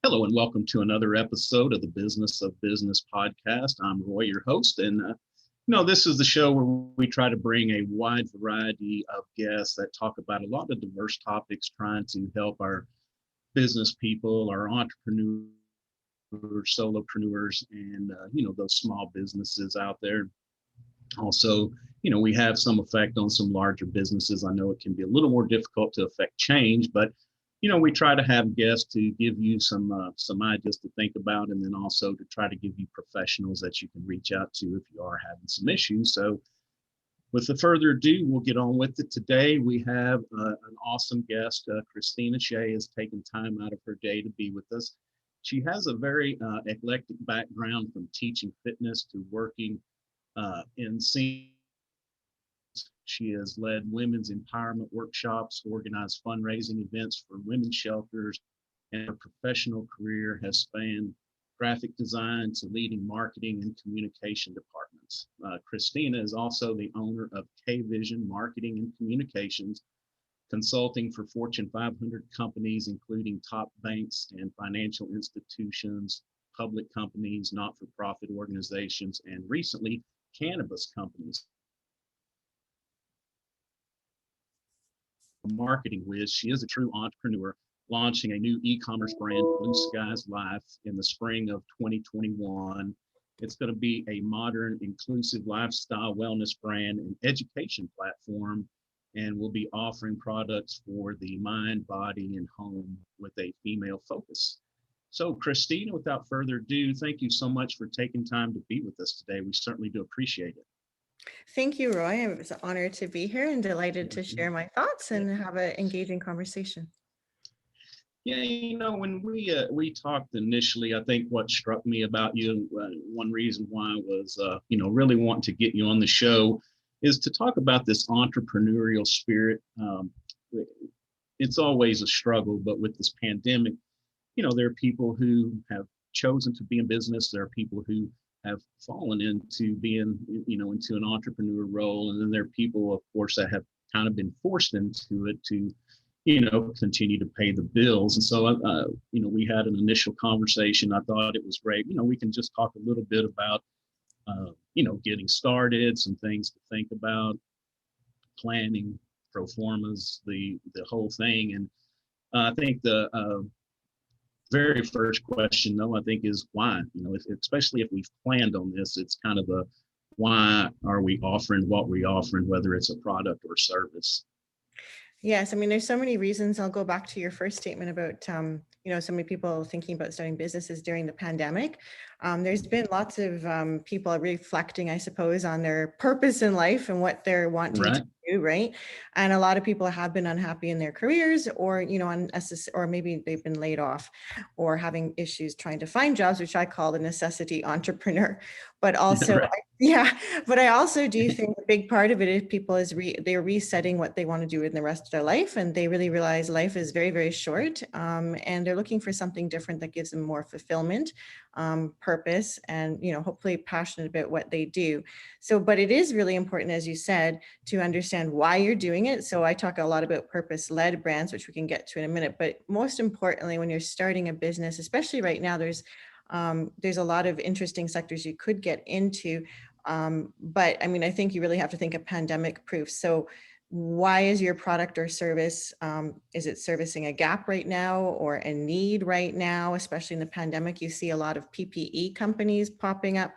Hello and welcome to another episode of the Business of Business podcast. I'm Roy, your host, and this is the show where we try to bring a wide variety of guests that talk about a lot of diverse topics, trying to help our business people, our entrepreneurs, solopreneurs, and those small businesses out there. Also, we have some effect on some larger businesses. I know it can be a little more difficult to affect change, but we try to have guests to give you some ideas to think about, and then also to try to give you professionals that you can reach out to if you are having some issues. So, with the further ado, we'll get on with it. Today, we have an awesome guest. Kristina Shea has taken time out of her day to be with us. She has a very eclectic background, from teaching fitness to working in scenes. She has led women's empowerment workshops, organized fundraising events for women's shelters, and her professional career has spanned graphic design to leading marketing and communication departments. Kristina is also the owner of K-Vision Marketing and Communications, consulting for Fortune 500 companies, including top banks and financial institutions, public companies, not-for-profit organizations, and recently cannabis companies. Marketing whiz. She is a true entrepreneur, launching a new e-commerce brand, Blue Skies Life, in the spring of 2021. It's going to be a modern, inclusive lifestyle wellness brand and education platform, and will be offering products for the mind, body, and home with a female focus. So, Kristina, without further ado, thank you so much for taking time to be with us today. We certainly do appreciate it. Thank you, Roy. It was an honor to be here and delighted to share my thoughts and have an engaging conversation. Yeah, when we talked initially, I think what struck me about you, one reason why was, really wanting to get you on the show, is to talk about this entrepreneurial spirit. It's always a struggle, but with this pandemic, there are people who have chosen to be in business. There are people who have fallen into being, into an entrepreneur role. And then there are people, of course, that have kind of been forced into it to, continue to pay the bills. And so, we had an initial conversation. I thought it was great. We can just talk a little bit about, getting started, some things to think about, planning, pro formas, the whole thing. And I think the very first question, though, I think is why. Especially if we've planned on this, it's kind of a why are we offering what we offering, whether it's a product or service. Yes, I mean, there's so many reasons. I'll go back to your first statement about, so many people thinking about starting businesses during the pandemic. There's been lots of people reflecting, I suppose, on their purpose in life and what they're wanting to do, right? And a lot of people have been unhappy in their careers, or, or maybe they've been laid off or having issues trying to find jobs, which I call the necessity entrepreneur. But also, but I also do think a big part of it is people is they're resetting what they want to do in the rest of their life, and they really realize life is very, very short, and they're looking for something different that gives them more fulfillment, purpose, and hopefully passionate about what they do. So, but it is really important, as you said, to understand why you're doing it. So I talk a lot about purpose-led brands, which we can get to in a minute. But most importantly, when you're starting a business, especially right now, there's a lot of interesting sectors you could get into. But I mean, I think you really have to think of pandemic proof. So why is your product or service, is it servicing a gap right now or a need right now? Especially in the pandemic, you see a lot of PPE companies popping up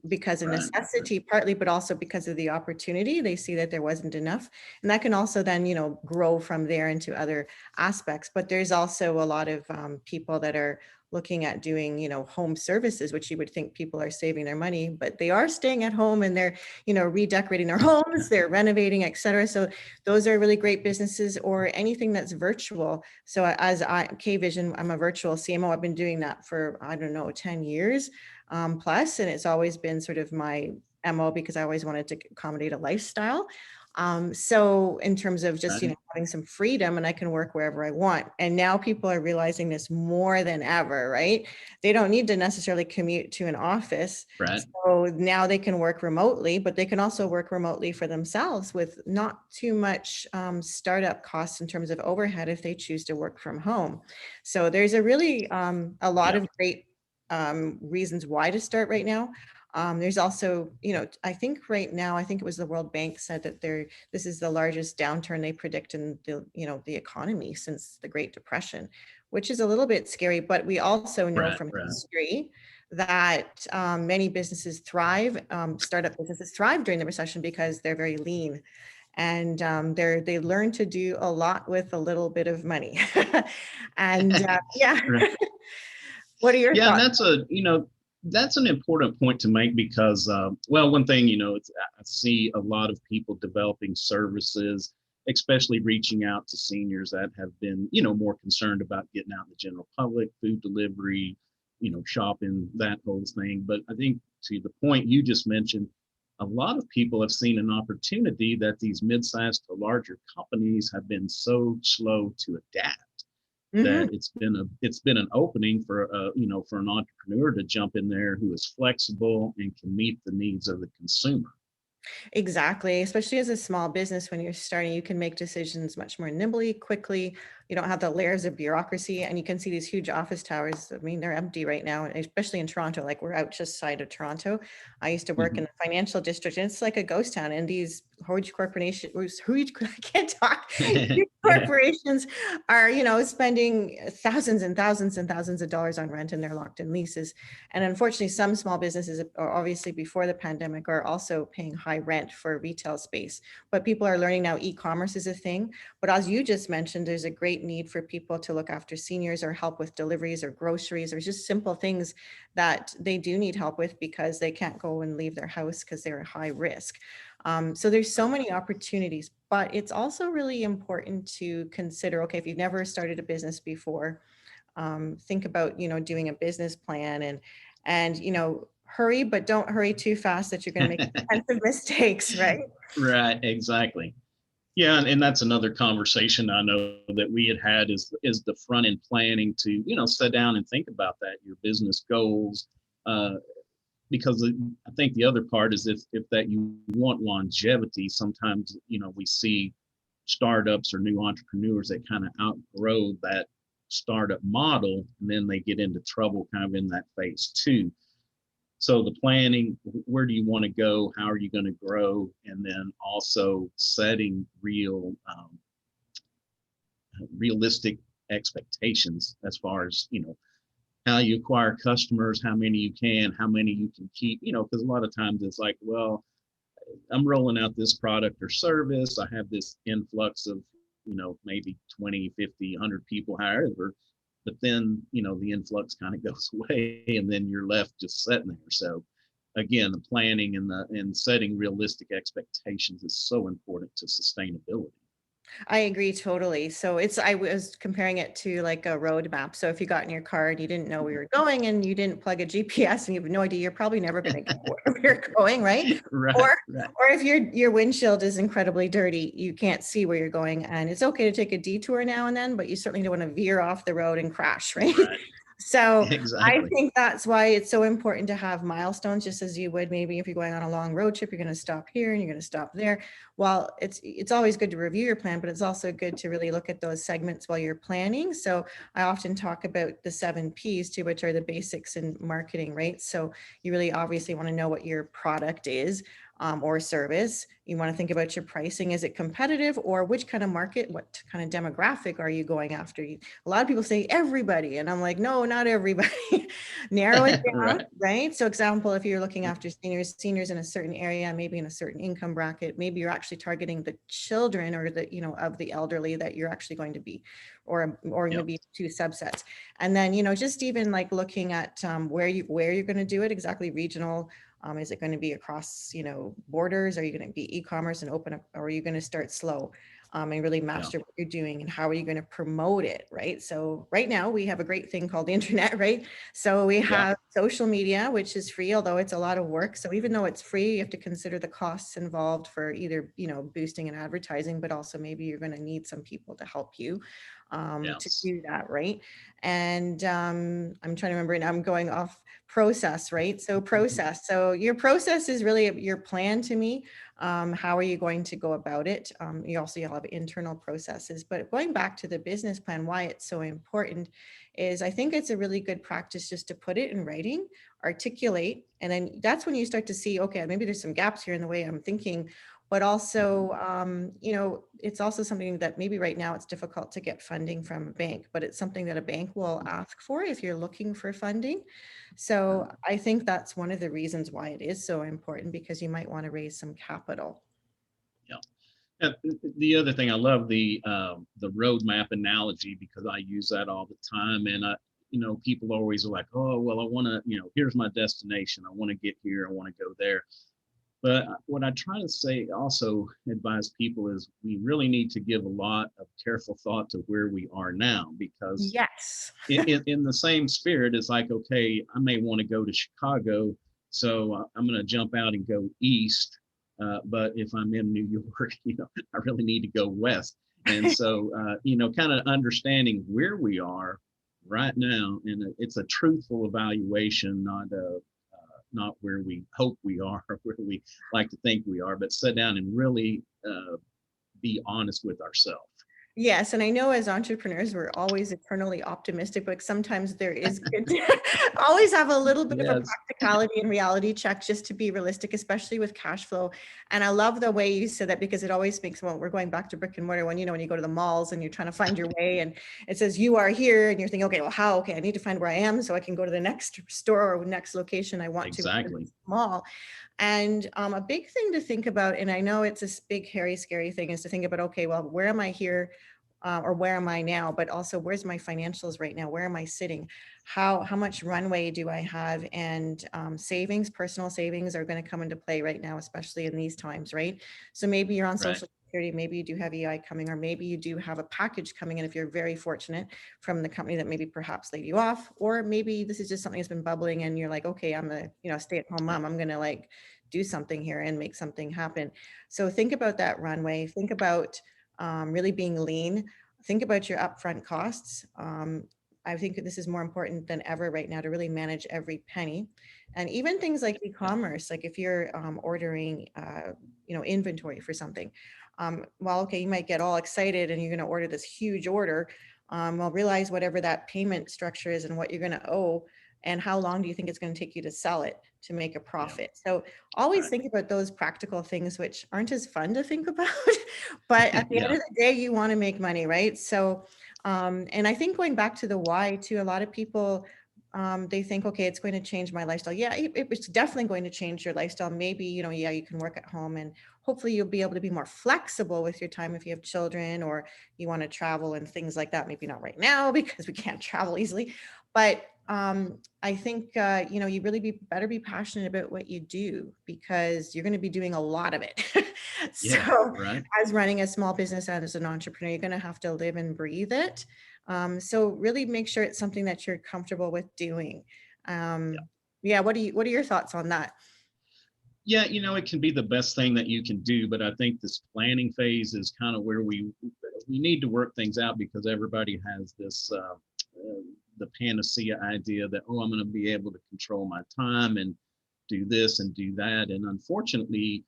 because of necessity, partly, but also because of the opportunity. They see that there wasn't enough, and that can also then, grow from there into other aspects. But there's also a lot of people that are looking at doing, home services, which you would think people are saving their money, but they are staying at home and they're, redecorating their homes, they're renovating, et cetera. So those are really great businesses, or anything that's virtual. So as K-Vision, I'm a virtual CMO. I've been doing that for, 10 years plus, and it's always been sort of my MO because I always wanted to accommodate a lifestyle. So in terms of just, Right. having some freedom, and I can work wherever I want. And now people are realizing this more than ever, right? They don't need to necessarily commute to an office. Right. So now they can work remotely, but they can also work remotely for themselves with not too much startup costs in terms of overhead if they choose to work from home. So there's a really a lot Yeah. of great reasons why to start right now. There's also, I think right now, I think it was the World Bank said that this is the largest downturn they predict in the economy since the Great Depression, which is a little bit scary. But we also know Right. from Right. history that many businesses thrive, startup businesses thrive during the recession because they're very lean, and they learn to do a lot with a little bit of money. And yeah, Right. what are your Yeah, and thoughts? that's an important point to make because, well, one thing, I see a lot of people developing services, especially reaching out to seniors that have been, more concerned about getting out in the general public, food delivery, shopping, that whole thing. But I think to the point you just mentioned, a lot of people have seen an opportunity that these mid-sized to larger companies have been so slow to adapt, Mhm. that it's been an opening for for an entrepreneur to jump in there who is flexible and can meet the needs of the consumer. Exactly. Especially as a small business, when you're starting, you can make decisions much more nimbly, quickly. You don't have the layers of bureaucracy, and you can see these huge office towers. I mean, they're empty right now, especially in Toronto. Like we're out just side of Toronto. I used to work in Mhm. the financial district, and it's like a ghost town. And these huge corporations, huge, I can't talk, huge Yeah. corporations are, spending thousands and thousands and thousands of dollars on rent, and they're locked in leases. And unfortunately, some small businesses are obviously before the pandemic are also paying high rent for retail space. But people are learning now e-commerce is a thing. But as you just mentioned, there's a great need for people to look after seniors or help with deliveries or groceries or just simple things that they do need help with because they can't go and leave their house because they're at high risk. So there's so many opportunities, but it's also really important to consider, okay, if you've never started a business before, think about doing a business plan, and hurry, but don't hurry too fast that you're going to make tons of mistakes, right? Right, exactly. Yeah, and that's another conversation I know that we had is the front end planning to, sit down and think about that, your business goals. uh, because I think the other part is if that you want longevity, sometimes we see startups or new entrepreneurs that kind of outgrow that startup model, and then they get into trouble kind of in that phase two. So the planning, where do you want to go, how are you going to grow, and then also setting realistic expectations as far as how you acquire customers, how many you can, how many you can keep, because a lot of times it's like, well, I'm rolling out this product or service. I have this influx of, maybe 20, 50, 100 people, however, but then, the influx kind of goes away and then you're left just sitting there. So again, the planning and setting realistic expectations is so important to sustainability. I agree totally. So I was comparing it to like a road map. So if you got in your car and you didn't know where you were going and you didn't plug a GPS and you have no idea, you're probably never going to get where you're going, right? Right, Or right, or if your windshield is incredibly dirty, you can't see where you're going. And it's okay to take a detour now and then, but you certainly don't want to veer off the road and crash, right? right. So I Exactly. think that's why it's so important to have milestones, just as you would maybe if you're going on a long road trip, you're going to stop here and you're going to stop there. Well, it's always good to review your plan, but it's also good to really look at those segments while you're planning. So I often talk about the 7 Ps too, which are the basics in marketing, right? So you really obviously want to know what your product is, or service. You want to think about your pricing. Is it competitive, or which kind of market, what kind of demographic are you going after? A lot of people say everybody, and I'm like, no, not everybody. Narrow it down, Right. right? So example, if you're looking after seniors in a certain area, maybe in a certain income bracket, maybe you're actually targeting the children or the, of the elderly that you're actually going to be, or Yep. maybe two subsets. And then, just even like looking at where you're going to do it, exactly regional. Is it going to be across, borders? Are you going to be e-commerce and open up, or are you going to start slow? and really Yeah. master what you're doing and how are you going to promote it, right? So right now we have a great thing called the internet, right? So we Yeah. have social media, which is free, although it's a lot of work. So even though it's free, you have to consider the costs involved for either, boosting and advertising, but also maybe you're going to need some people to help you to Yes. do that, right? And I'm trying to remember, and I'm going off process, right? So process. So your process is really your plan to me. How are you going to go about it? You also have internal processes, but going back to the business plan, why it's so important is I think it's a really good practice just to put it in writing, articulate, and then that's when you start to see, okay, maybe there's some gaps here in the way I'm thinking, but also, it's also something that maybe right now it's difficult to get funding from a bank, but it's something that a bank will ask for if you're looking for funding. So I think that's one of the reasons why it is so important, because you might want to raise some capital. Yeah. The other thing, I love the roadmap analogy because I use that all the time, and people always are like, oh, well, I want to, here's my destination. I want to get here. I want to go there. But what I try to say, also advise people, is we really need to give a lot of careful thought to where we are now, because Yes. in the same spirit, it's like, okay, I may want to go to Chicago, so I'm going to jump out and go east. But if I'm in New York, I really need to go west. And so, kind of understanding where we are right now, and it's a truthful evaluation, not where we hope we are or where we like to think we are, but sit down and really be honest with ourselves. Yes, and I know as entrepreneurs, we're always eternally optimistic, but sometimes there is good to always have a little bit of a Yes, practicality and reality check just to be realistic, especially with cash flow. And I love the way you said that, because it always makes, well, we're going back to brick and mortar, when, when you go to the malls and you're trying to find your way and it says you are here and you're thinking, okay, well, how? Okay, I need to find where I am so I can go to the next store or next location I want to exactly. mall. And a big thing to think about, and I know it's a big, hairy, scary thing, is to think about, okay, well, where am I here? Or where am I now? But also, where's my financials right now? Where am I sitting? How much runway do I have? And savings, personal savings, are going to come into play right now, especially in these times, right? So maybe you're on Right. social security, maybe you do have EI coming, or maybe you do have a package coming in if you're very fortunate from the company that maybe perhaps laid you off, or maybe this is just something that's been bubbling and you're like, okay, I'm a stay-at-home mom. I'm going to like do something here and make something happen. So think about that runway. Think about really being lean. Think about your upfront costs. I think this is more important than ever right now, to really manage every penny. And even things like Yeah. e-commerce, like if you're ordering, inventory for something, well, okay, you might get all excited and you're going to order this huge order. Well, realize whatever that payment structure is and what you're going to owe, and how long do you think it's going to take you to sell it to make a Yeah. profit. So always Right. think about those practical things, which aren't as fun to think about, but at the end Yeah. of the day, you want to make money, right? So, and I think going back to the why too, a lot of people, they think, okay, it's going to change my lifestyle. Yeah, it's definitely going to change your lifestyle. Maybe, yeah, you can work at home and hopefully you'll be able to be more flexible with your time if you have children or you want to travel and things like that. Maybe not right now because we can't travel easily, but I think, you really better be passionate about what you do, because you're going to be doing a lot of it. Yeah. So Right. as running a small business and as an entrepreneur, you're going to have to live and breathe it. So really make sure it's something that you're comfortable with doing. Yeah. Yeah. What are your thoughts on that? Yeah, it can be the best thing that you can do, but I think this planning phase is kind of where we need to work things out, because everybody has this the panacea idea that, oh, I'm going to be able to control my time and do this and do that, and unfortunately,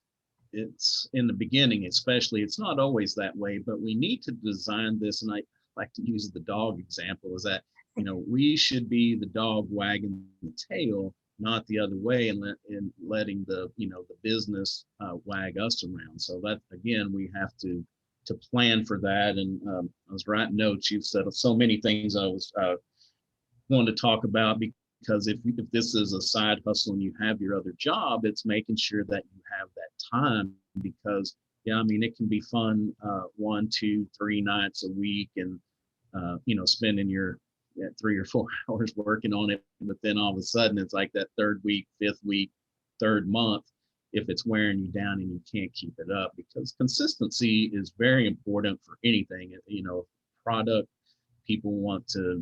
it's in the beginning, especially, it's not always that way. But we need to design this, and I like to use the dog example, is that we should be the dog wagging the tail, not the other way, and letting the business wag us around. So that, again, we have to plan for that. And I was writing notes. You've said so many things I was wanting to talk about, because if this is a side hustle and you have your other job, it's making sure that you have that time, because yeah, I mean, it can be fun 1, 2, 3 nights a week, and spending your 3 or 4 hours working on it, but then all of a sudden it's like that third week, fifth week, third month, if it's wearing you down and you can't keep it up, because consistency is very important for anything. Product, people want to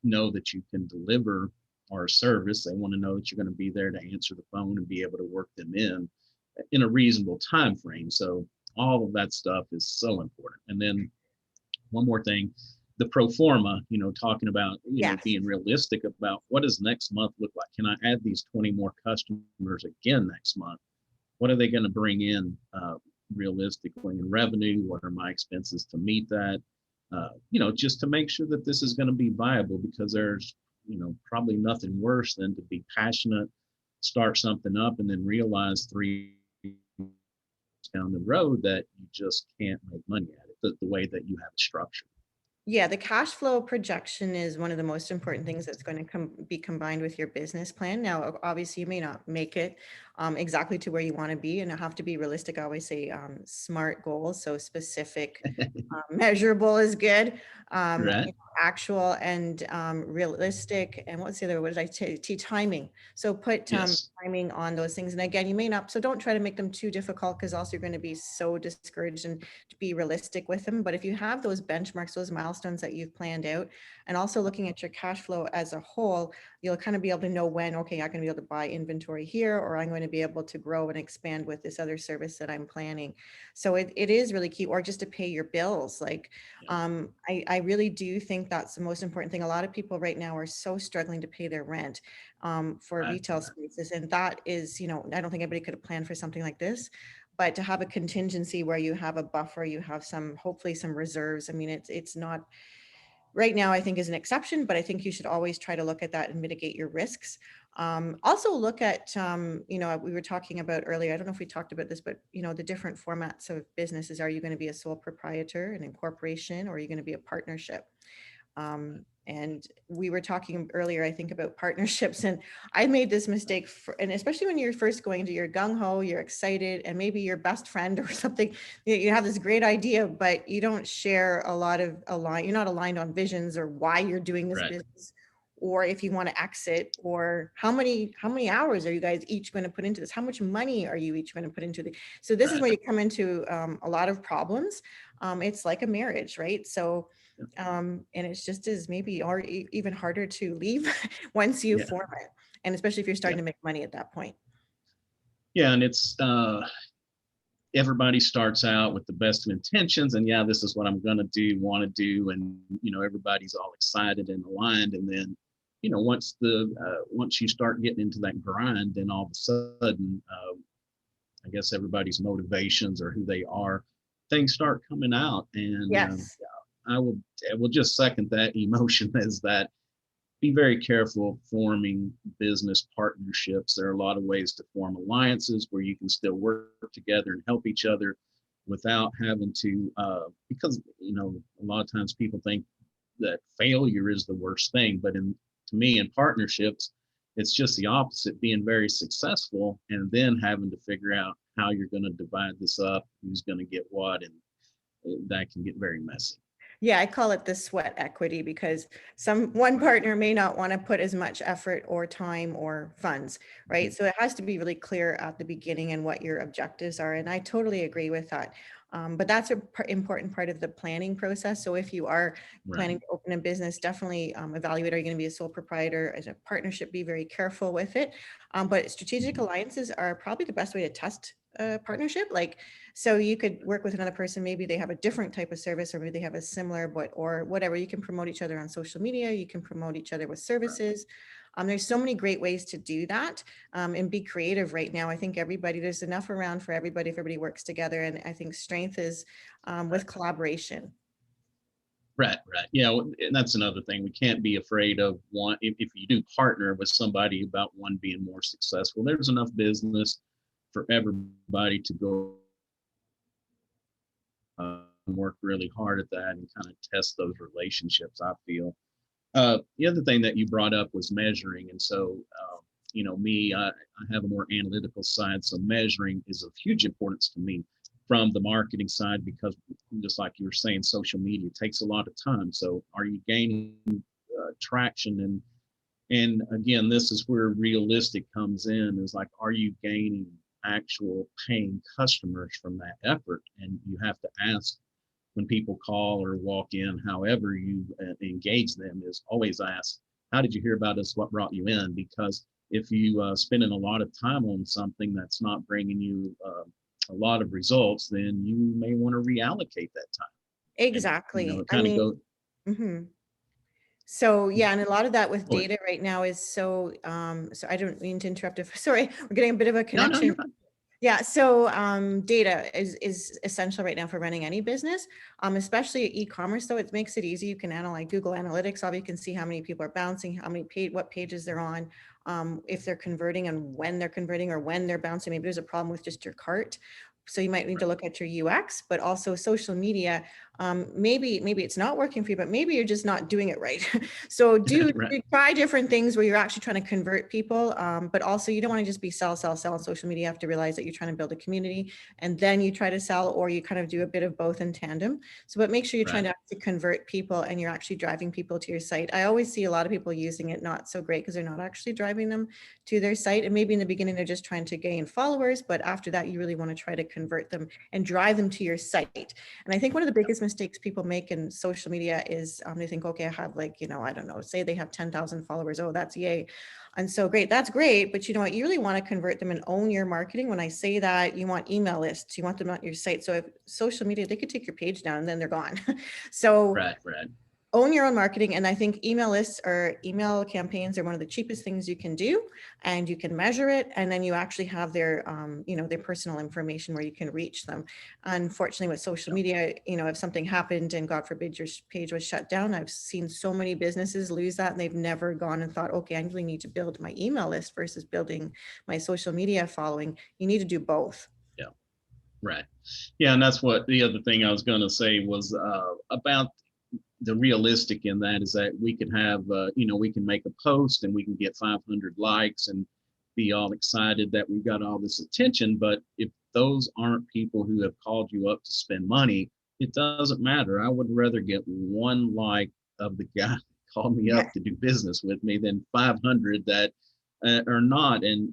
know that you can deliver or a service. They want to know that you're going to be there to answer the phone and be able to work them in a reasonable time frame. So all of that stuff is so important. And then one more thing, the pro forma, talking about, Yes. being realistic about what does next month look like? Can I add these 20 more customers again next month? What are they going to bring in realistically in revenue? What are my expenses to meet that? Just to make sure that this is going to be viable, because there's, probably nothing worse than to be passionate, start something up, and then realize 3 down the road that you just can't make money at it the way that you have it structured. Yeah, the cash flow projection is one of the most important things that's going to be combined with your business plan. Now, obviously, you may not make it exactly to where you want to be, and you have to be realistic. I always say SMART goals, so specific, measurable is good, Right. actual and realistic. And what's the other? What did I say? Timing. So put Yes. timing on those things. And again, you may not. So don't try to make them too difficult, because also you're going to be so discouraged, and to be realistic with them. But if you have those benchmarks, those milestones that you've planned out, and also looking at your cash flow as a whole, you'll kind of be able to know when, okay, I'm going to be able to buy inventory here, or I'm going to be able to grow and expand with this other service that I'm planning. So it is really key, or just to pay your bills. Like, Yeah. I really do think that's the most important thing. A lot of people right now are so struggling to pay their rent for Right. retail spaces. And that is, I don't think anybody could have planned for something like this. But to have a contingency where you have a buffer, you have hopefully some reserves. I mean, it's not right now, I think, is an exception, but I think you should always try to look at that and mitigate your risks. Also look at, we were talking about earlier, I don't know if we talked about this, but, the different formats of businesses. Are you going to be a sole proprietor, an incorporation, or are you going to be a partnership? And we were talking earlier, I think, about partnerships, and I made this mistake, and especially when you're first going to, your gung ho, you're excited, and maybe your best friend or something, you have this great idea, but you don't share a lot of you're not aligned on visions, or why you're doing this Right. business, or if you want to exit, or how many hours are you guys each going to put into this? How much money are you each going to put into the? So this is Right. where you come into a lot of problems. It's like a marriage, right? So and it's just as maybe or even harder to leave once you Yeah. form it, and especially if you're Yeah. starting to make money at that point. Yeah. And it's everybody starts out with the best of intentions, and yeah, this is what I'm going to do, want to do, and everybody's all excited and aligned, and then once you start getting into that grind, then all of a sudden, I guess everybody's motivations or who they are, things start coming out, and Yes. I will just second that emotion as that. Be very careful forming business partnerships. There are a lot of ways to form alliances where you can still work together and help each other without having to, because, a lot of times people think that failure is the worst thing, but to me, in partnerships, it's just the opposite, being very successful and then having to figure out how you're going to divide this up, who's going to get what, and that can get very messy. Yeah, I call it the sweat equity, because one Right. partner may not want to put as much effort or time or funds, right? Mhm. So it has to be really clear at the beginning and what your objectives are. And I totally agree with that. But that's an important part of the planning process. So if you are Right. planning to open a business, definitely evaluate, are you going to be a sole proprietor? As a partnership, be very careful with it. But strategic Mhm. alliances are probably the best way to test a partnership. Like, so you could work with another person, maybe they have a different type of service, or maybe they have a similar, but, or whatever. You can promote each other on social media. You can promote each other with Right. services. There's so many great ways to do that, and be creative right now. I think there's enough around for everybody if everybody works together. And I think strength is Right. with collaboration. Right, right. Yeah, and that's another thing. We can't be afraid of one. If you do partner with somebody about one being more successful, there's enough business for everybody to go work really hard at that and kind of test those relationships, I feel. The other thing that you brought up was measuring. And so, me, I have a more analytical side. So measuring is of huge importance to me from the marketing side, because just like you were saying, social media takes a lot of time. So are you gaining traction? And again, this is where realistic comes in, is like, are you gaining actual paying customers from that effort. And you have to ask when people call or walk in, however you engage them, is always ask, how did you hear about us? What brought you in? Because if you spending a lot of time on something that's not bringing you a lot of results, then you may want to reallocate that time. And, Exactly. it I kind of mean, goes, mhm. So yeah, and a lot of that with oh, data right now is so I don't mean to interrupt if sorry, we're getting a bit of a no, you're connection. fine. Yeah, so data is essential right now for running any business, especially e-commerce. Though it makes it easy. You can analyze Google Analytics. All you can see how many people are bouncing, how many what pages they're on, if they're converting and when they're converting or when they're bouncing. Maybe there's a problem with just your cart. So you might need to look at your UX, but also social media. Maybe it's not working for you, but maybe you're just not doing it right. So Right, try different things where you're actually trying to convert people, but also you don't want to just be sell on social media. You have to realize that you're trying to build a community and then you try to sell, or you kind of do a bit of both in tandem. So, but make sure you're trying right, to actually convert people and you're actually driving people to your site. I always see a lot of people using it not so great because they're not actually driving them to their site. And maybe in the beginning, they're just trying to gain followers, but after that, you really want to try to convert them and drive them to your site. And I think one of the biggest mistakes people make in social media is they think, okay, I have like, I don't know, say they have 10,000 followers. Oh, that's yay. And so great, that's great. But you know what, you really want to convert them and own your marketing. When I say that, you want email lists, you want them on your site. So if social media, they could take your page down and then they're gone. So right. own your own marketing. And I think email lists or email campaigns are one of the cheapest things you can do, and you can measure it. And then you actually have their, their personal information where you can reach them. Unfortunately, with social media, if something happened and God forbid your page was shut down, I've seen so many businesses lose that, and they've never gone and thought, okay, I really need to build my email list versus building my social media following. You need to do both. Yeah, right. Yeah, and that's what the other thing I was going to say was about the realistic in that is that we could have, we can make a post and we can get 500 likes and be all excited that we've got all this attention. But if those aren't people who have called you up to spend money, it doesn't matter. I would rather get one like of the guy that called me Yeah. up to do business with me than 500 that are not. And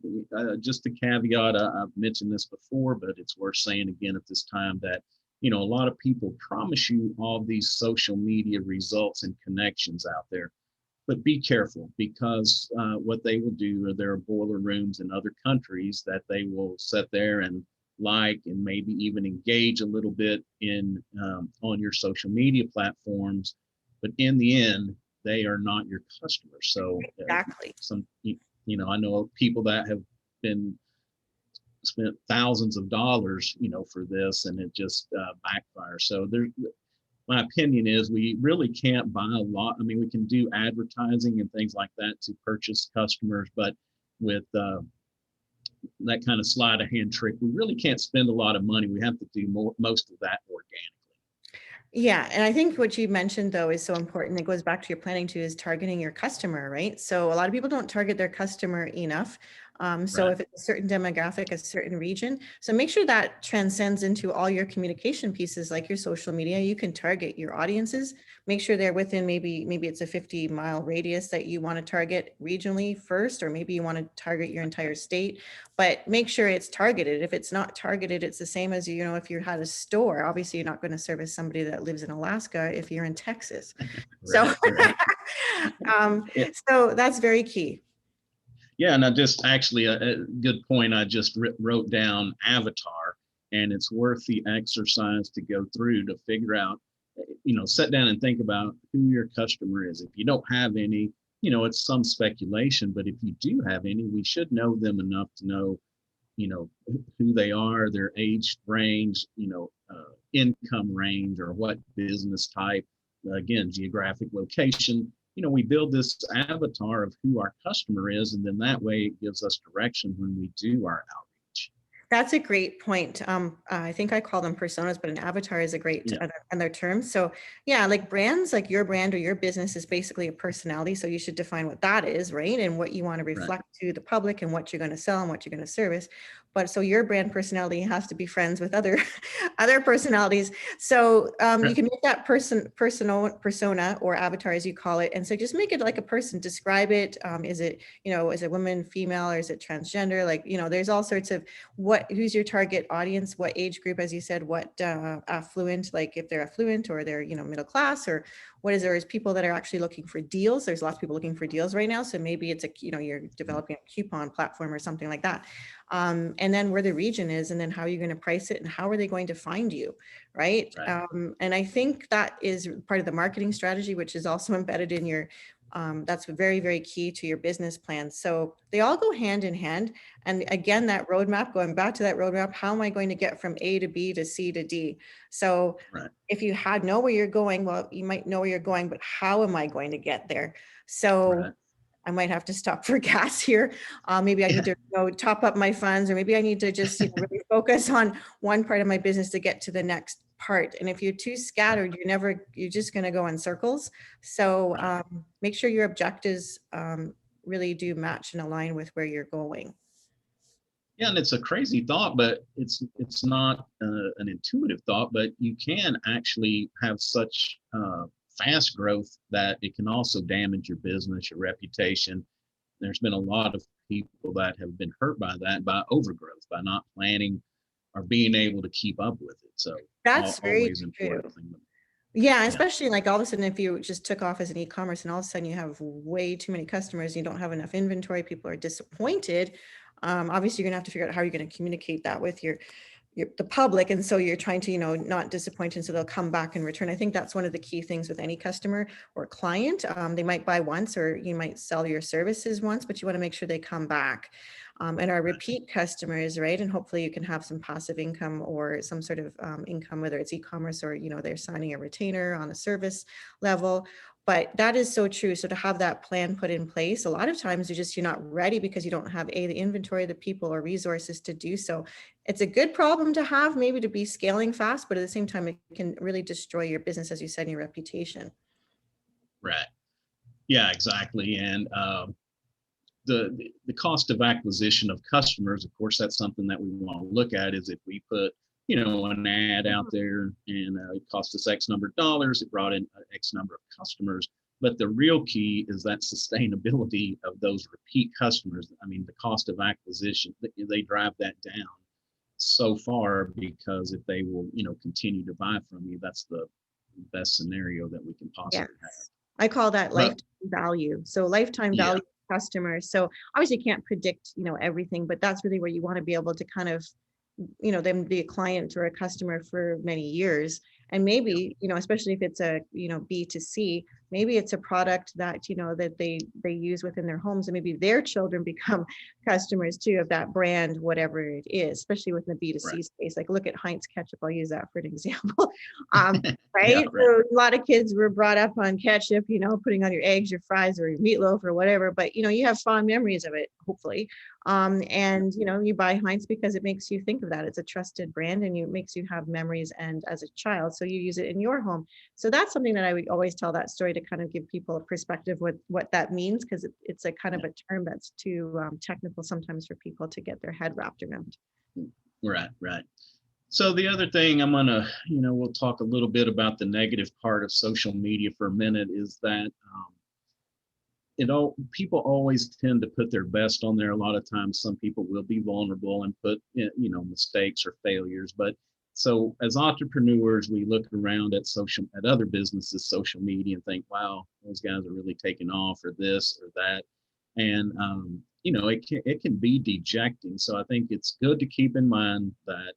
just a caveat, I've mentioned this before, but it's worth saying again at this time that a lot of people promise you all these social media results and connections out there, but be careful because what they will do, or there are boiler rooms in other countries that they will sit there and like and maybe even engage a little bit in on your social media platforms, but in the end they are not your customers. So Exactly. I know people that have been spent thousands of dollars, for this, and it just backfires. So my opinion is we really can't buy a lot. I mean, we can do advertising and things like that to purchase customers, but with that kind of sleight of hand trick, we really can't spend a lot of money. We have to do most of that organically. Yeah, and I think what you mentioned though is so important. It goes back to your planning too, is targeting your customer, right? So a lot of people don't target their customer enough. So Right. if it's a certain demographic, a certain region, so make sure that transcends into all your communication pieces, like your social media. You can target your audiences. Make sure they're within maybe it's a 50-mile radius that you want to target regionally first, or maybe you want to target your entire state. But make sure it's targeted. If it's not targeted, it's the same as, if you had a store, obviously you're not going to service somebody that lives in Alaska if you're in Texas. So, Right. Right. um, Yeah. so that's very key. Yeah, and I just actually a good point. I just wrote down avatar, and it's worth the exercise to go through to figure out, sit down and think about who your customer is. If you don't have any, it's some speculation, but if you do have any, we should know them enough to know, who they are, their age range, income range, or what business type, again, geographic location. We build this avatar of who our customer is, and then that way it gives us direction when we do our outreach. That's a great point. I think I call them personas, but an avatar is a great Yeah, other term. So yeah, like brands, like your brand or your business is basically a personality. So you should define what that is, right? And what you want to right, reflect to the public and what you're going to sell and what you're going to service. But so your brand personality has to be friends with other other personalities. So you right, can make that persona or avatar, as you call it. And so just make it like a person, describe it. Is it, is it woman, female, or is it transgender? Like, there's all sorts of what who's your target audience, what age group, as you said, what affluent, like if they're affluent or they're, middle class, or what is there is people that are actually looking for deals. There's lots of people looking for deals right now. So maybe it's you're developing a coupon platform or something like that. And then where the region is, and then how are you going to price it, and how are they going to find you, right? And I think that is part of the marketing strategy, which is also embedded in your that's very, very key to your business plan. So they all go hand in hand. And again, that roadmap, going back to that roadmap, how am I going to get from A to B to C to D? So if you know where you're going, well, you might know where you're going, but how am I going to get there? So I might have to stop for gas here. Maybe I need to top up my funds, or maybe I need to just really focus on one part of my business to get to the next part. And if you're too scattered, you're just going to go in circles. So make sure your objectives really do match and align with where you're going. Yeah, and it's a crazy thought, but it's not an intuitive thought, but you can actually have such fast growth that it can also damage your business, your reputation. There's been a lot of people that have been hurt by that, by overgrowth, by not planning or being able to keep up with it. So that's always very important true. thing. Yeah, especially like all of a sudden, if you just took off as an e-commerce and all of a sudden you have way too many customers, you don't have enough inventory, people are disappointed. Obviously, you're gonna have to figure out how you're going to communicate that with the public, and so you're trying to not disappoint, and so they'll come back and return. I think that's one of the key things with any customer or client. They might buy once, or you might sell your services once, but you want to make sure they come back. And our repeat customers, right? And hopefully you can have some passive income or some sort of income, whether it's e-commerce or they're signing a retainer on a service level. But that is so true. So to have that plan put in place, a lot of times you're not ready because you don't have the inventory, the people, or resources to do so. It's a good problem to have, maybe, to be scaling fast, but at the same time, it can really destroy your business, as you said, and your reputation. Right. Yeah, exactly. And the cost of acquisition of customers, of course, that's something that we want to look at. Is if we put an ad out there and it cost us X number of dollars, it brought in X number of customers. But the real key is that sustainability of those repeat customers. I mean, the cost of acquisition, they drive that down so far, because if they will, continue to buy from you, that's the best scenario that we can possibly have. I call that lifetime value. So lifetime value customers. So obviously you can't predict, everything, but that's really where you want to be able to kind of, them be a client or a customer for many years. And maybe, especially if it's a, B2C, maybe it's a product that, that they use within their homes, and maybe their children become customers too of that brand, whatever it is, especially within the B2C space. Like look at Heinz ketchup. I'll use that for an example. Right? So a lot of kids were brought up on ketchup, putting on your eggs, your fries, or your meatloaf or whatever, but you have fond memories of it, hopefully. And you buy Heinz because it makes you think of that. It's a trusted brand, and it makes you have memories, and as a child, so you use it in your home. So that's something that I would always tell that story, to kind of give people a perspective what that means, because it's a kind of a term that's too technical sometimes for people to get their head wrapped around. Right. So the other thing I'm gonna, we'll talk a little bit about the negative part of social media for a minute, is that people always tend to put their best on there. A lot of times some people will be vulnerable and put mistakes or failures, but so as entrepreneurs, we look around at other businesses social media and think, wow, those guys are really taking off, or this or that, and it can be dejecting. So I think it's good to keep in mind that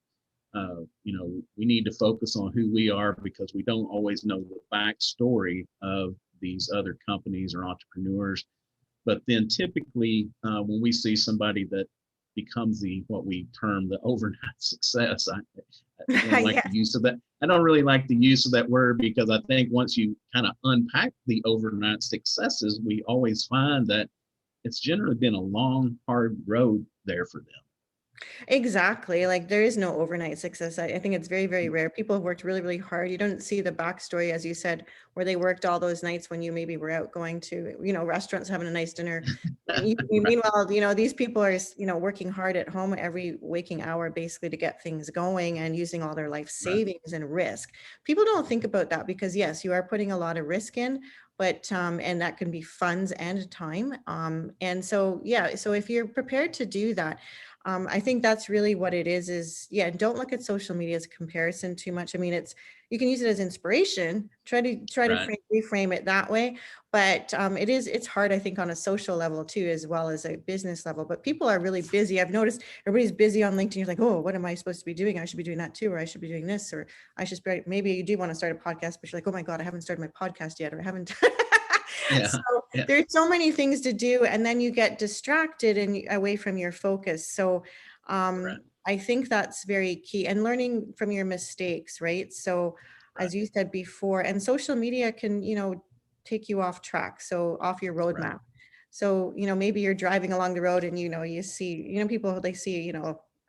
we need to focus on who we are, because we don't always know the backstory of these other companies or entrepreneurs. But then typically when we see somebody that becomes what we term the overnight success, I don't like the use of that. I don't really like the use of that word, because I think once you kind of unpack the overnight successes, we always find that it's generally been a long, hard road there for them. Exactly. Like there is no overnight success. I think it's very, very rare. People have worked really, really hard. You don't see the backstory, as you said, where they worked all those nights when you maybe were out going to, restaurants, having a nice dinner. Meanwhile, these people are, working hard at home every waking hour, basically, to get things going, and using all their life savings and risk. People don't think about that, because yes, you are putting a lot of risk in, but and that can be funds and time. And so, so if you're prepared to do that, I think that's really what it is, yeah, don't look at social media as a comparison too much. I mean, you can use it as inspiration, try to Right. reframe it that way. But it's hard, I think, on a social level too, as well as a business level. But people are really busy. I've noticed everybody's busy on LinkedIn. You're like, oh, what am I supposed to be doing? I should be doing that too, or I should be doing this, or I should be, maybe you do want to start a podcast, but you're like, oh my God, I haven't started my podcast yet, or I haven't. Yeah. So Yeah. there's so many things to do, and then you get distracted and away from your focus. So Right. I think that's very key, and learning from your mistakes, right? So Right. as you said before, and social media can, take you off track, so off your Right. roadmap. So, maybe you're driving along the road and, you see, people, they see,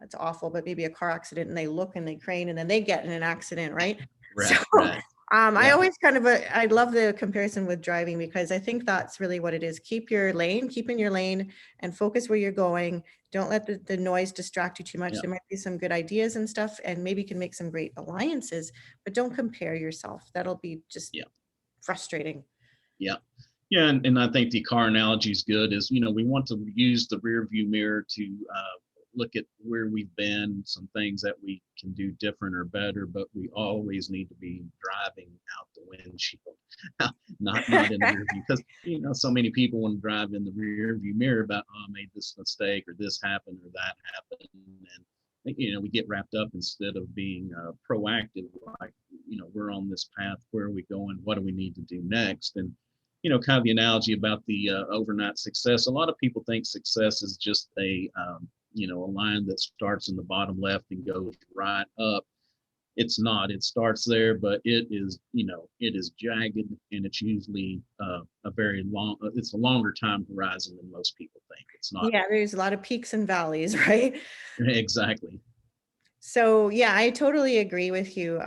it's awful, but maybe a car accident, and they look and they crane and then they get in an accident, right? So Right. Right. I Yeah. always I love the comparison with driving, because I think that's really what it is. Keep in your lane and focus where you're going. Don't let the noise distract you too much. Yeah. There might be some good ideas and stuff, and maybe you can make some great alliances, but don't compare yourself. That'll be just Yeah. frustrating. Yeah. Yeah, and I think the car analogy is good. Is we want to use the rear view mirror to look at where we've been, some things that we can do different or better, but we always need to be driving out the windshield, not in the rear view, because so many people want to drive in the rear view mirror about, oh, I made this mistake or this happened or that happened, and we get wrapped up instead of being proactive, like we're on this path, where are we going, what do we need to do next. And kind of the analogy about the overnight success. A lot of people think success is just a line that starts in the bottom left and goes right up. It's not. It starts there, but it is jagged, and it's usually a very long. It's a longer time horizon than most people think. It's not. Yeah, there's a lot of peaks and valleys, right? Exactly. So yeah, I totally agree with you.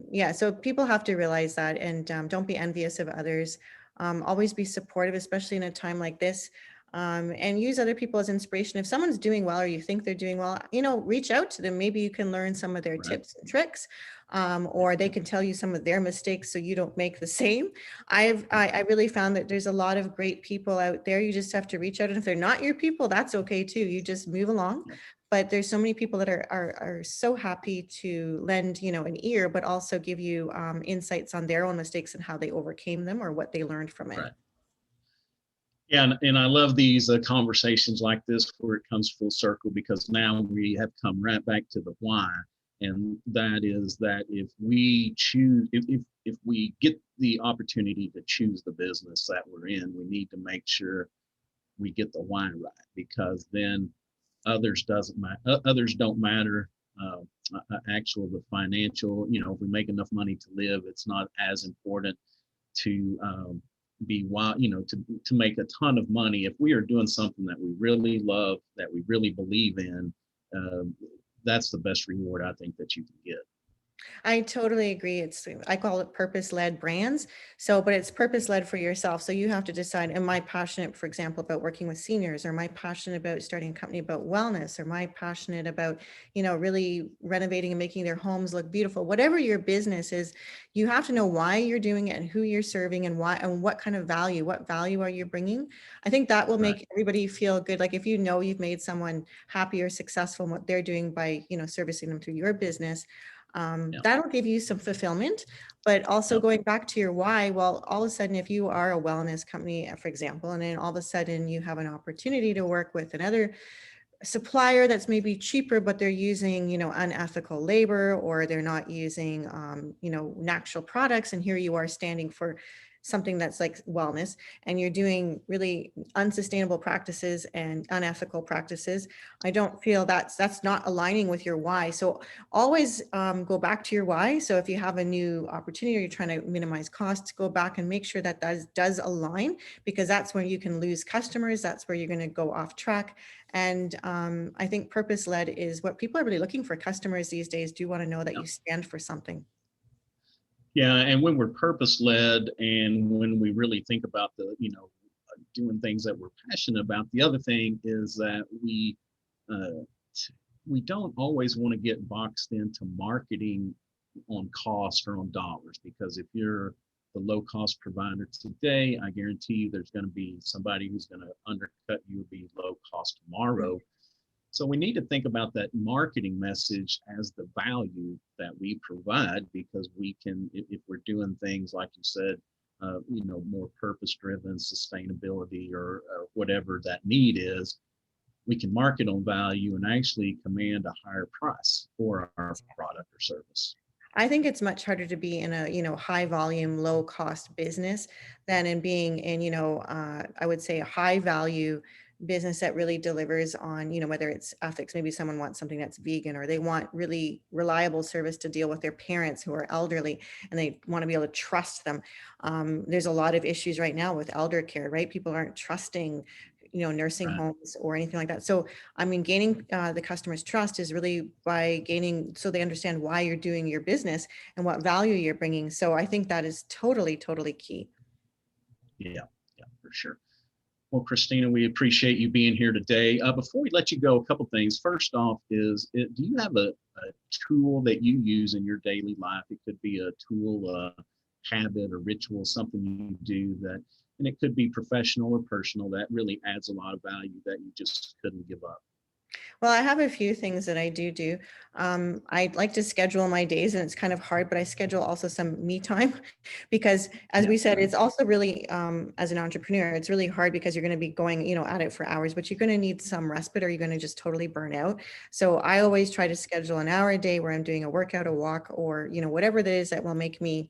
Yeah, so people have to realize that, and don't be envious of others. Always be supportive, especially in a time like this, and use other people as inspiration. If someone's doing well, or you think they're doing well, reach out to them. Maybe you can learn some of their Right. tips and tricks, or they can tell you some of their mistakes so you don't make the same. I really found that there's a lot of great people out there. You just have to reach out, and if they're not your people, that's okay too. You just move along. Yep. But there's so many people that are so happy to lend, an ear, but also give you insights on their own mistakes and how they overcame them or what they learned from it. Right. Yeah, and I love these conversations like this, where it comes full circle, because now we have come right back to the why, and that is that if we choose, if we get the opportunity to choose the business that we're in, we need to make sure we get the why right, because then others don't matter. Actual the financial, if we make enough money to live, it's not as important to be wild, to make a ton of money. If we are doing something that we really love, that we really believe in, that's the best reward I think that you can get. I totally agree. I call it purpose-led brands. So, but it's purpose-led for yourself. So you have to decide, am I passionate, for example, about working with seniors? Or am I passionate about starting a company about wellness? Or am I passionate about, really renovating and making their homes look beautiful? Whatever your business is, you have to know why you're doing it and who you're serving and why, and what kind of value, what value are you bringing? I think that will Right. make everybody feel good. Like if you've made someone happy or successful in what they're doing by, servicing them through your business, Yeah. that'll give you some fulfillment. But also Yeah. going back to your why, well, all of a sudden, if you are a wellness company, for example, and then all of a sudden you have an opportunity to work with another supplier that's maybe cheaper, but they're using, unethical labor, or they're not using, natural products. And here you are standing for something that's like wellness, and you're doing really unsustainable practices and unethical practices. I don't feel that's not aligning with your why. So always go back to your why. So if you have a new opportunity, or you're trying to minimize costs, go back and make sure that does align, because that's where you can lose customers. That's where you're going to go off track. And I think purpose-led is what people are really looking for. Customers these days do want to know that Yeah. you stand for something. Yeah, and when we're purpose led, and when we really think about doing things that we're passionate about, the other thing is that uh, we don't always want to get boxed into marketing on cost or on dollars, because if you're the low cost provider today, I guarantee you there's going to be somebody who's going to undercut you, be low cost tomorrow. So we need to think about that marketing message as the value that we provide, because we can, if we're doing things like you said, more purpose-driven sustainability, or whatever that need is, we can market on value and actually command a higher price for our product or service. I think it's much harder to be in a, high volume, low cost business than in being in, I would say a high value business that really delivers on, whether it's ethics, maybe someone wants something that's vegan, or they want really reliable service to deal with their parents who are elderly and they want to be able to trust them. There's a lot of issues right now with elder care, right? People aren't trusting, nursing Right. homes or anything like that. So, I mean, gaining the customer's trust is really by gaining, so they understand why you're doing your business and what value you're bringing. So I think that is totally, totally key. Yeah, yeah, for sure. Well, Christina, we appreciate you being here today. Before we let you go, a couple things. First off, do you have a tool that you use in your daily life? It could be a tool, a habit, or ritual, something you do that, and it could be professional or personal, that really adds a lot of value that you just couldn't give up. Well, I have a few things that I do. I like to schedule my days, and it's kind of hard, but I schedule also some me time because, as Yeah, we said, it's also really, as an entrepreneur, it's really hard because you're going to be going, at it for hours, but you're going to need some respite or you're going to just totally burn out. So I always try to schedule an hour a day where I'm doing a workout, a walk, or, whatever it is that will make me,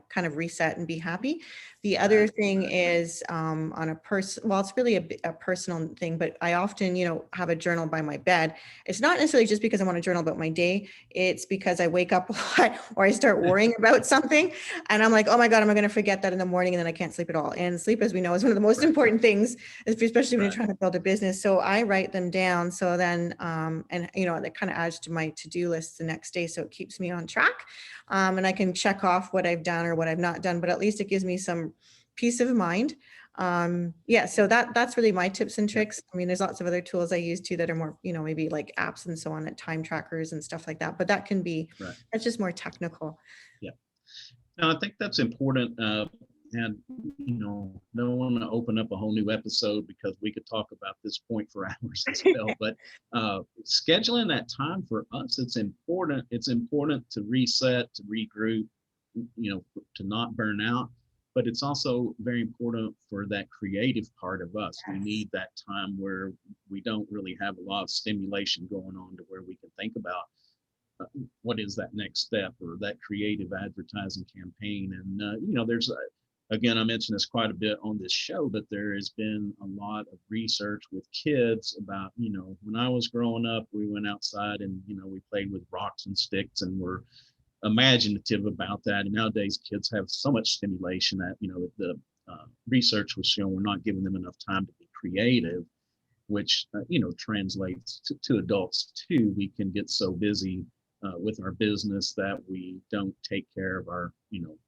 kind of reset and be happy. The other right, thing right, is on a person, well, it's really a personal thing, but I often, have a journal by my bed. It's not necessarily just because I want to journal about my day. It's because I wake up a lot or I start worrying about something and I'm like, oh my God, am I going to forget that in the morning? And then I can't sleep at all. And sleep, as we know, is one of the most right, important things, especially when you're right. trying to build a business. So I write them down. So then, and that kind of adds to my to-do list the next day. So it keeps me on track. And I can check off what I've done or what I've not done, but at least it gives me some peace of mind. Yeah, so that's really my tips and Yeah, tricks. I mean, there's lots of other tools I use too that are more, maybe like apps and so on, and time trackers and stuff like that. But right. that's just more technical. Yeah. No, I think that's important. And, don't want to open up a whole new episode because we could talk about this point for hours as well. But scheduling that time for us, it's important. It's important to reset, to regroup, to not burn out. But it's also very important for that creative part of us. We Yes. need that time where we don't really have a lot of stimulation going on, to where we can think about what is that next step or that creative advertising campaign. And there's again, I mentioned this quite a bit on this show, but there has been a lot of research with kids about, when I was growing up, we went outside and we played with rocks and sticks and were imaginative about that. And nowadays kids have so much stimulation that the research was showing we're not giving them enough time to be creative, which translates to adults too. We can get so busy with our business that we don't take care of our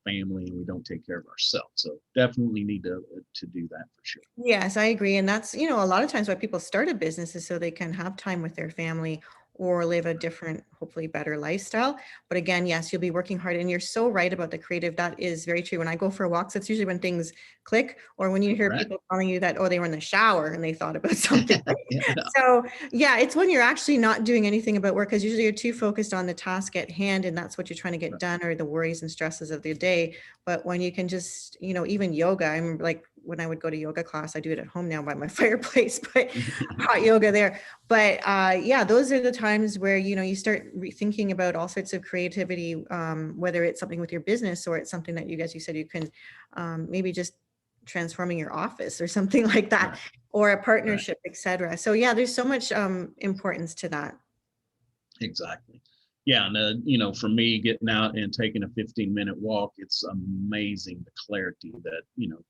family, and we don't take care of ourselves. So definitely need to do that for sure. Yes, I agree. And that's, a lot of times why people start a business is so they can have time with their family or live a different, hopefully better lifestyle. But again, yes, you'll be working hard. And you're so right about the creative. That is very true. When I go for walks, that's usually when things click, or when you hear Right. people telling you that, oh, they were in the shower and they thought about something. Yeah. So yeah, it's when you're actually not doing anything about work, because usually you're too focused on the task at hand and that's what you're trying to get Right. done, or the worries and stresses of the day. But when you can just, even yoga, I'm like, when I would go to yoga class, I do it at home now by my fireplace, but hot yoga there. But yeah, those are the times where, you start thinking about all sorts of creativity, whether it's something with your business or it's something that you guys, you said you can maybe just transforming your office or something like that, Right. or a Right. partnership, etc. So yeah, there's so much importance to that. Exactly. Yeah. And for me, getting out and taking a 15-minute walk, it's amazing the clarity that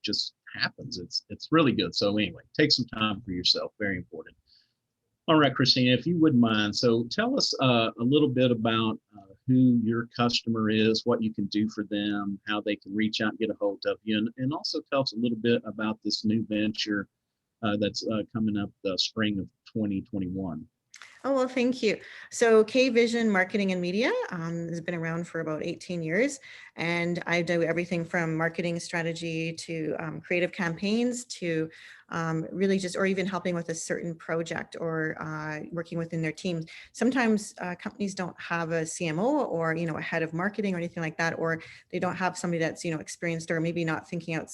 just happens. It's really good. So anyway, take some time for yourself. Very important. All right, Christina, if you wouldn't mind, so tell us a little bit about who your customer is, what you can do for them, how they can reach out and get a hold of you, and also tell us a little bit about this new venture that's coming up the spring of 2021. Oh, well, thank you. So K Vision Marketing and Media has been around for about 18 years. And I do everything from marketing strategy to creative campaigns to really just, or even helping with a certain project or working within their teams. Sometimes companies don't have a CMO or, a head of marketing or anything like that, or they don't have somebody that's, experienced or maybe not thinking a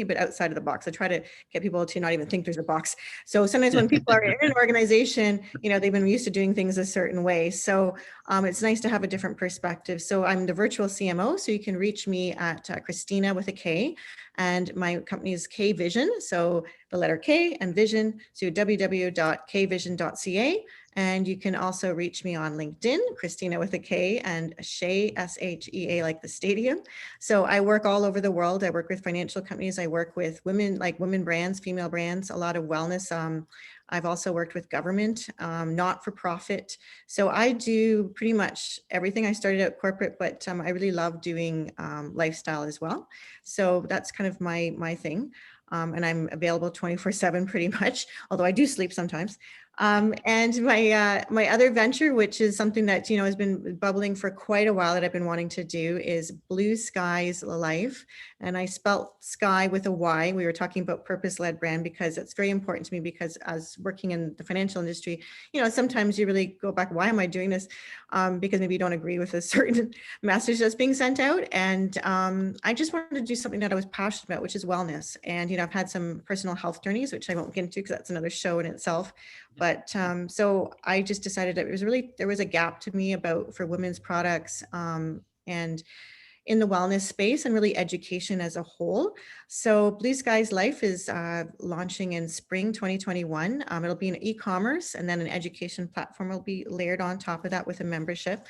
bit outside of the box. I try to get people to not even think there's a box. So sometimes when people are in an organization, they've been used to doing things a certain way. So it's nice to have a different perspective. So I'm the virtual CMO. So you can reach me at Kristina with a K, and my company is K Vision. So the letter K and Vision. So www.kvision.ca. And you can also reach me on LinkedIn, Kristina with a K, and Shea, Shea, like the stadium. So I work all over the world. I work with financial companies. I work with women, like women brands, female brands, a lot of wellness. I've also worked with government, not for profit. So I do pretty much everything. I started out corporate, but I really love doing lifestyle as well. So that's kind of my thing. And I'm available 24/7 pretty much, although I do sleep sometimes. And my other venture, which is something that has been bubbling for quite a while that I've been wanting to do, is Blue Skies Life, and I spelt sky with a Y. We were talking about purpose-led brand because it's very important to me, because as working in the financial industry, sometimes you really go back, why am I doing this? Because maybe you don't agree with a certain message that's being sent out, and I just wanted to do something that I was passionate about, which is wellness. And I've had some personal health journeys, which I won't get into because that's another show in itself. But so I just decided that there was a gap to me for women's products and in the wellness space and really education as a whole. So Blue Skies Life is launching in spring 2021. It'll be an e-commerce, and then an education platform will be layered on top of that with a membership.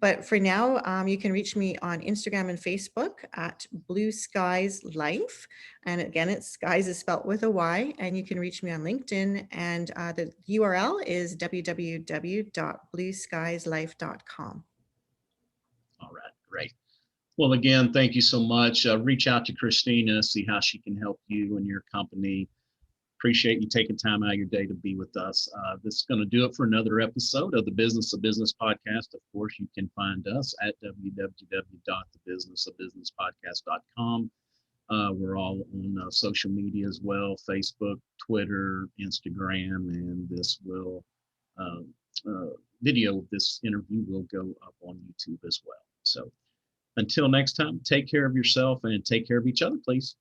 But for now, you can reach me on Instagram and Facebook at Blue Skies Life. And again, it's skies is spelt with a Y. And you can reach me on LinkedIn. And the URL is www.blueskieslife.com. All right, great. Well, again, thank you so much. Reach out to Kristina, see how she can help you and your company. Appreciate you taking time out of your day to be with us. This is going to do it for another episode of the Business of Business podcast. Of course, you can find us at www.thebusinessofbusinesspodcast.com. We're all on social media as well, Facebook, Twitter, Instagram, and this video of this interview will go up on YouTube as well. So until next time, take care of yourself and take care of each other, please.